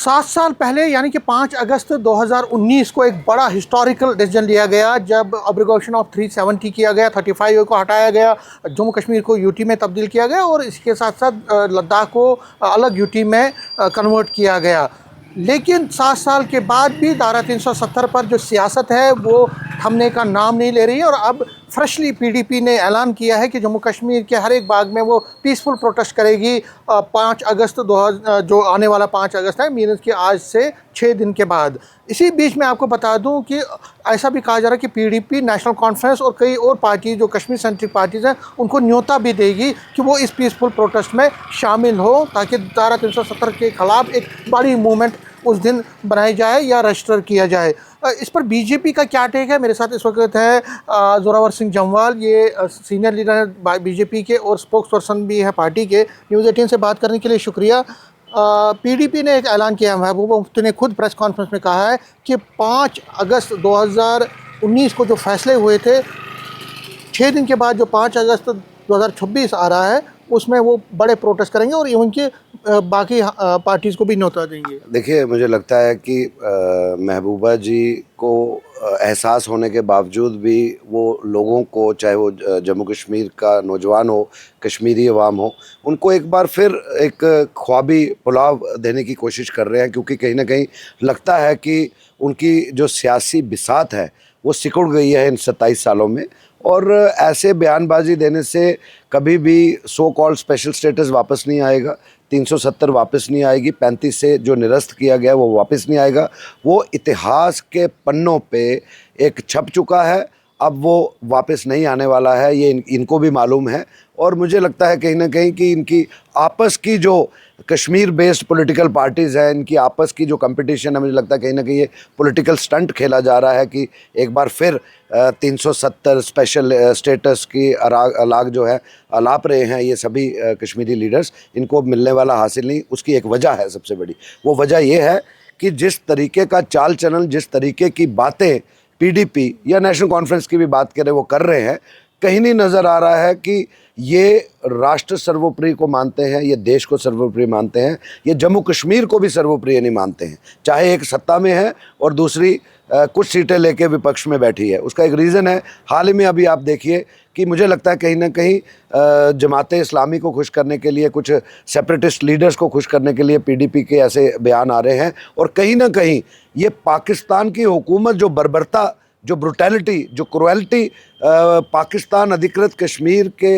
7 साल पहले यानी कि 5 अगस्त 2019 को एक बड़ा हिस्टोरिकल डिसीजन लिया गया जब अब्रिगेशन ऑफ 370 किया गया, 35 को हटाया गया, जम्मू कश्मीर को यूटी में तब्दील किया गया और इसके साथ साथ लद्दाख को अलग यूटी में कन्वर्ट किया गया। लेकिन 7 साल के बाद भी धारा 370 पर जो सियासत है वो थमने का नाम नहीं ले रही है और अब फ्रेशली पीडीपी ने ऐलान किया है कि जम्मू कश्मीर के हर एक भाग में वो पीसफुल प्रोटेस्ट करेगी 5 अगस्त जो आने वाला 5 अगस्त है, मीनस कि आज से 6 दिन के बाद। इसी बीच में आपको बता दूं कि ऐसा भी कहा जा रहा है कि पीडीपी, नेशनल कॉन्फ्रेंस और कई और पार्टी जो कश्मीर सेंट्रिक पार्टीज़ हैं उनको न्योता भी देगी कि वो इस पीसफुल प्रोटेस्ट में शामिल हो ताकि धारा 370 के ख़िलाफ़ एक बड़ी मूवमेंट उस दिन बनाई जाए या रजिस्टर किया जाए। इस पर बीजेपी का क्या टेक है? मेरे साथ इस वक्त है जोरावर सिंह जम्वाल, ये सीनियर लीडर है बीजेपी के और स्पोक्स पर्सन भी है पार्टी के। न्यूज़ 18 से बात करने के लिए शुक्रिया। पीडीपी ने एक ऐलान किया, महबूबा मुफ्ती ने खुद प्रेस कॉन्फ्रेंस में कहा है कि 5 अगस्त 2019 को जो फैसले हुए थे, 6 दिन के बाद जो 5 अगस्त 2026 आ रहा है उसमें वो बड़े प्रोटेस्ट करेंगे और उनके बाकी पार्टीज़ को भी न्योता देंगे। देखिए, मुझे लगता है कि महबूबा जी को एहसास होने के बावजूद भी वो लोगों को, चाहे वो जम्मू कश्मीर का नौजवान हो, कश्मीरी अवाम हो, उनको एक बार फिर एक ख्वाबी पुलाव देने की कोशिश कर रहे हैं, क्योंकि कहीं ना कहीं लगता है कि उनकी जो सियासी बिसात है वो सिकुड़ गई है इन 27 सालों में। और ऐसे बयानबाजी देने से कभी भी सो कॉल्ड स्पेशल स्टेटस वापस नहीं आएगा, 370 वापस नहीं आएगी, 35 से जो निरस्त किया गया वो वापस नहीं आएगा। वो इतिहास के पन्नों पे एक छप चुका है, अब वो वापस नहीं आने वाला है, ये इनको भी मालूम है। और मुझे लगता है कहीं ना कहीं कि इनकी आपस की जो कश्मीर बेस्ड पॉलिटिकल पार्टीज़ हैं, इनकी आपस की जो कंपटीशन है, मुझे लगता है कहीं ना कहीं ये पॉलिटिकल स्टंट खेला जा रहा है कि एक बार फिर 370 स्पेशल स्टेटस की अलाग जो है अलाप रहे हैं ये सभी कश्मीरी लीडर्स, इनको मिलने वाला हासिल नहीं। उसकी एक वजह है, सबसे बड़ी वो वजह ये है कि जिस तरीके का चाल चलन, जिस तरीके की बातें पीडीपी या नेशनल कॉन्फ्रेंस की भी बात करें वो कर रहे हैं, कहीं नहीं नज़र आ रहा है कि ये राष्ट्र सर्वोपरि को मानते हैं, ये देश को सर्वोपरि मानते हैं, ये जम्मू कश्मीर को भी सर्वोपरि नहीं मानते हैं। चाहे एक सत्ता में है और दूसरी कुछ सीटें लेके विपक्ष में बैठी है। उसका एक रीज़न है, हाल ही में अभी आप देखिए कि मुझे लगता है कहीं ना कहीं जमाते इस्लामी को खुश करने के लिए, कुछ सेपरेटिस्ट लीडर्स को खुश करने के लिए पीडीपी के ऐसे बयान आ रहे हैं। और कहीं ना कहीं ये पाकिस्तान की हुकूमत जो बर्बरता, जो ब्रुटैलिटी, जो क्रुएल्टी पाकिस्तान अधिकृत कश्मीर के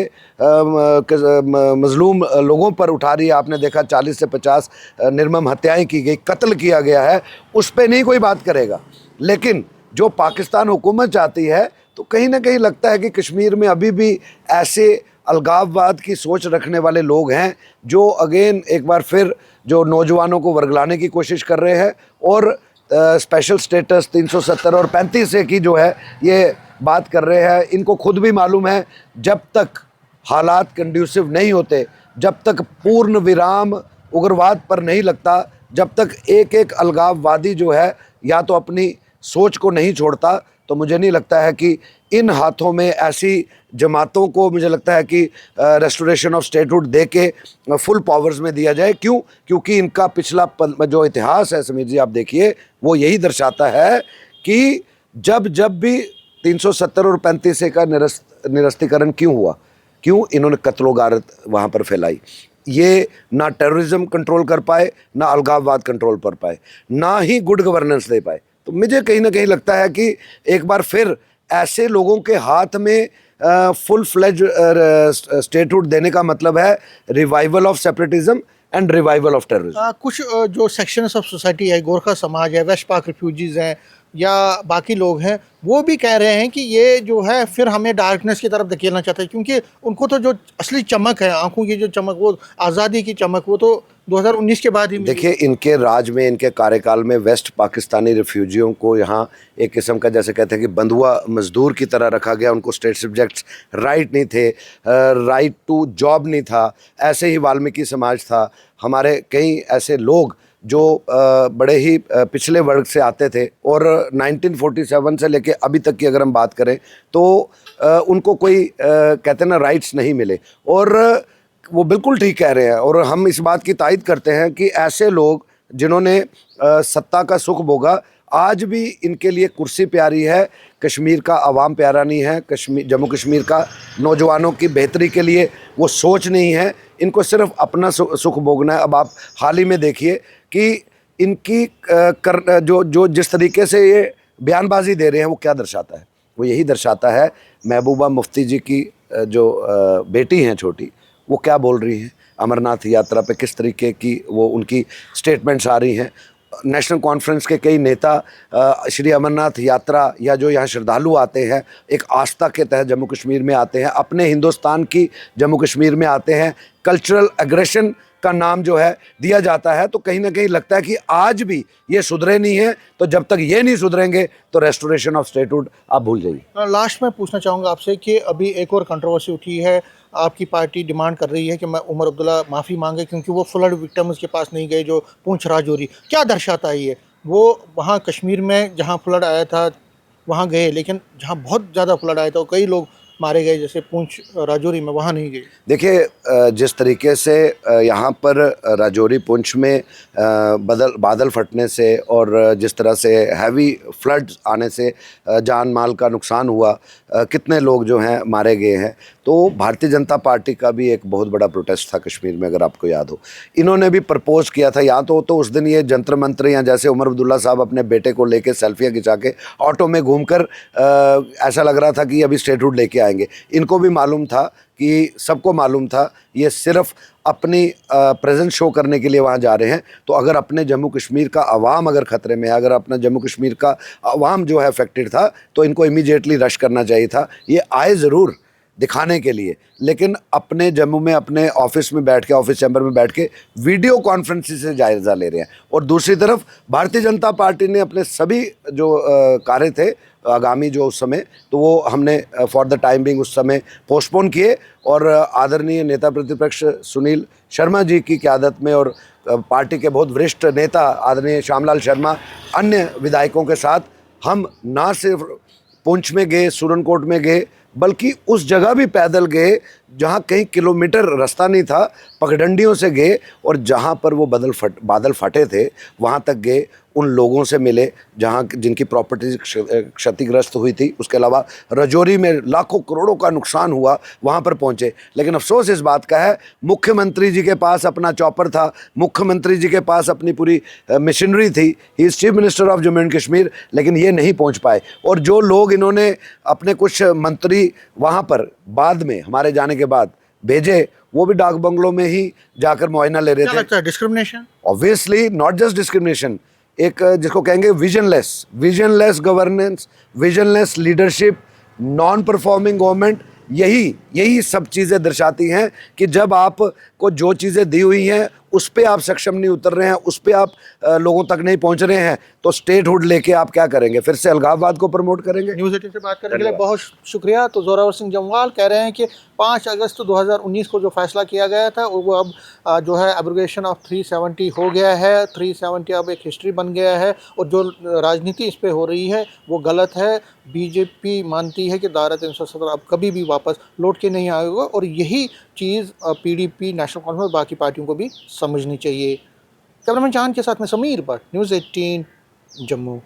मजलूम लोगों पर उठा रही है। आपने देखा 40 से 50 निर्मम हत्याएं की गई, कत्ल किया गया है, उस पर नहीं कोई बात करेगा। लेकिन जो पाकिस्तान हुकूमत चाहती है, तो कहीं ना कहीं लगता है कि कश्मीर में अभी भी ऐसे अलगाववाद की सोच रखने वाले लोग हैं जो अगेन एक बार फिर जो नौजवानों को वर्गलाने की कोशिश कर रहे हैं और स्पेशल स्टेटस 370 और 35 से की जो है ये बात कर रहे हैं। इनको खुद भी मालूम है जब तक हालात कंड्यूसिव नहीं होते, जब तक पूर्ण विराम उग्रवाद पर नहीं लगता, जब तक एक एक अलगाववादी जो है या तो अपनी सोच को नहीं छोड़ता, तो मुझे नहीं लगता है कि इन हाथों में ऐसी जमातों को, मुझे लगता है कि रेस्टोरेशन ऑफ स्टेटहुड दे के फुल पावर्स में दिया जाए। क्यों? क्योंकि इनका पिछला जो इतिहास है समीर जी, आप देखिए, वो यही दर्शाता है कि जब भी 370 और 35 का निरस्तीकरण क्यों हुआ, क्यों इन्होंने कत्लो गारत वहाँ पर फैलाई, ये ना टेररिज्म कंट्रोल कर पाए, ना अलगाववाद कंट्रोल कर पाए, ना ही गुड गवर्नेंस दे पाए। तो मुझे कहीं ना कहीं लगता है कि एक बार फिर ऐसे लोगों के हाथ में फुल फ्लेज स्टेटहुड देने का मतलब है revival of separatism and revival of terrorism. कुछ जो सेक्शंस ऑफ सोसाइटी है, गोरखा समाज है, वेस्ट पाक रिफ्यूजीज़ हैं या बाकी लोग हैं, वो भी कह रहे हैं कि ये जो है फिर हमें डार्कनेस की तरफ धकेलना चाहता है, क्योंकि उनको तो जो असली चमक है, आंखों की जो चमक, वो आज़ादी की चमक, वो तो 2019 के बाद ही। देखिए, इनके राज में, इनके कार्यकाल में वेस्ट पाकिस्तानी रिफ्यूजियों को यहाँ एक किस्म का, जैसे कहते हैं कि बंधुआ मजदूर की तरह रखा गया। उनको स्टेट सब्जेक्ट्स राइट नहीं थे, राइट टू जॉब नहीं था। ऐसे ही वाल्मीकि समाज था, हमारे कई ऐसे लोग जो बड़े ही पिछले वर्ग से आते थे और 1947 से लेके अभी तक की अगर हम बात करें तो उनको कोई कहते हैं ना राइट्स नहीं मिले। और वो बिल्कुल ठीक कह रहे हैं और हम इस बात की तायद करते हैं कि ऐसे लोग जिन्होंने सत्ता का सुख भोगा, आज भी इनके लिए कुर्सी प्यारी है, कश्मीर का अवाम प्यारा नहीं है, जम्मू कश्मीर का नौजवानों की बेहतरी के लिए वो सोच नहीं है, इनको सिर्फ अपना सुख भोगना है। अब आप हाल ही में देखिए कि इनकी जो जिस तरीके से ये बयानबाजी दे रहे हैं वो क्या दर्शाता है? वो यही दर्शाता है महबूबा मुफ्ती जी की जो बेटी हैं छोटी, वो क्या बोल रही हैं अमरनाथ यात्रा पे, किस तरीके की वो उनकी स्टेटमेंट्स आ रही हैं। नेशनल कॉन्फ्रेंस के कई नेता श्री अमरनाथ यात्रा या जो यहाँ श्रद्धालु आते हैं एक आस्था के तहत जम्मू कश्मीर में आते हैं, अपने हिंदुस्तान की जम्मू कश्मीर में आते हैं, कल्चरल एग्रेशन का नाम जो है दिया जाता है। तो कहीं ना कहीं लगता है कि आज भी ये सुधरे नहीं है, तो जब तक ये नहीं सुधरेंगे तो रेस्टोरेशन ऑफ स्टेटहुड आप भूल जाइए। लास्ट में पूछना चाहूँगा आपसे कि अभी एक और कंट्रोवर्सी उठी है, आपकी पार्टी डिमांड कर रही है कि मैं उमर अब्दुल्ला माफ़ी मांगे क्योंकि वो फ्लड विक्टिम्स के पास नहीं गए जो पूंछ राजौरी। क्या दर्शाता है ये? वो वहाँ कश्मीर में जहाँ फ्लड आया था वहाँ गए, लेकिन जहाँ बहुत ज़्यादा फ्लड आया था कई लोग मारे गए, जैसे पूंछ राजौरी में, वहाँ नहीं गए। देखिए जिस तरीके से यहाँ पर राजौरी पुंछ में बादल फटने से और जिस तरह से हैवी फ्लड्स आने से जान माल का नुकसान हुआ, कितने लोग जो हैं मारे गए हैं, तो भारतीय जनता पार्टी का भी एक बहुत बड़ा प्रोटेस्ट था कश्मीर में, अगर आपको याद हो। इन्होंने भी प्रपोज किया था, या तो उस दिन ये जंतर मंत्र या जैसे उमर अब्दुल्ला साहब अपने बेटे को लेके सेल्फियाँ खिंचा के ऑटो में घूमकर ऐसा लग रहा था कि अभी स्टेटहुड लेके आएंगे। इनको भी मालूम था कि सबको मालूम था ये सिर्फ अपनी प्रेजेंस शो करने के लिए वहाँ जा रहे हैं। तो अगर अपने जम्मू कश्मीर का अवाम अगर ख़तरे में है, अगर अपना जम्मू कश्मीर का अवाम जो है अफेक्टेड था, तो इनको इमीडिएटली रश करना चाहिए था। ये आए ज़रूर दिखाने के लिए, लेकिन अपने जम्मू में अपने ऑफिस में बैठ के, ऑफिस चैम्बर में बैठ के वीडियो कॉन्फ्रेंसिंग से जायज़ा ले रहे हैं। और दूसरी तरफ भारतीय जनता पार्टी ने अपने सभी जो कार्य थे आगामी जो उस समय, तो वो हमने फॉर द टाइम बिंग उस समय पोस्टपोन किए और आदरणीय नेता प्रतिपक्ष सुनील शर्मा जी की क़यादत में और पार्टी के बहुत वरिष्ठ नेता आदरणीय श्यामलाल शर्मा, अन्य विधायकों के साथ हम ना सिर्फ पुंछ में गए, सुरनकोट में गए, बल्कि उस जगह भी पैदल गए जहाँ कई किलोमीटर रास्ता नहीं था, पगडंडियों से गए और जहाँ पर वो बादल फटे थे वहाँ तक गए, उन लोगों से मिले जहाँ जिनकी प्रॉपर्टी क्षतिग्रस्त हुई थी। उसके अलावा राजौरी में लाखों करोड़ों का नुकसान हुआ, वहाँ पर पहुँचे। लेकिन अफसोस इस बात का है, मुख्यमंत्री जी के पास अपना चॉपर था, मुख्यमंत्री जी के पास अपनी पूरी मशीनरी थी, he is chief minister of Jammu and Kashmir, लेकिन ये नहीं पहुँच पाए। और जो लोग इन्होंने अपने कुछ मंत्री वहाँ पर बाद में हमारे जाने के बाद भेजे, वो भी डाक बंगलों में ही जाकर मुआयना ले रहे थे। क्या लगता है, discrimination? Obviously not just discrimination, एक जिसको कहेंगे visionless governance, visionless leadership, non performing government, यही सब चीज़ें दर्शाती हैं कि जब आपको जो चीज़ें दी हुई हैं उस पे आप सक्षम नहीं उतर रहे हैं, उस पे आप लोगों तक नहीं पहुंच रहे हैं, तो स्टेटहुड लेके आप क्या करेंगे? फिर से अलगाववाद को प्रमोट करेंगे। न्यूज़ 18 से बात करने के लिए बहुत शुक्रिया। तो जोरावर सिंह जम्वाल कह रहे हैं कि 5 अगस्त 2019 को जो फैसला किया गया था वो अब जो है एब्रोगेशन ऑफ 370 हो गया है। 370 अब एक हिस्ट्री बन गया है और जो राजनीति इस पर हो रही है वो गलत है। बीजेपी मानती है कि धारा 370 अब कभी भी वापस लौट के नहीं आएगा और यही चीज़ पीडीपी, नेशनल कॉन्फ्रेंस, बाकी पार्टियों को भी समझनी चाहिए। कैमरामैन चांद के साथ में समीर भट्ट, न्यूज़ 18 जम्मू।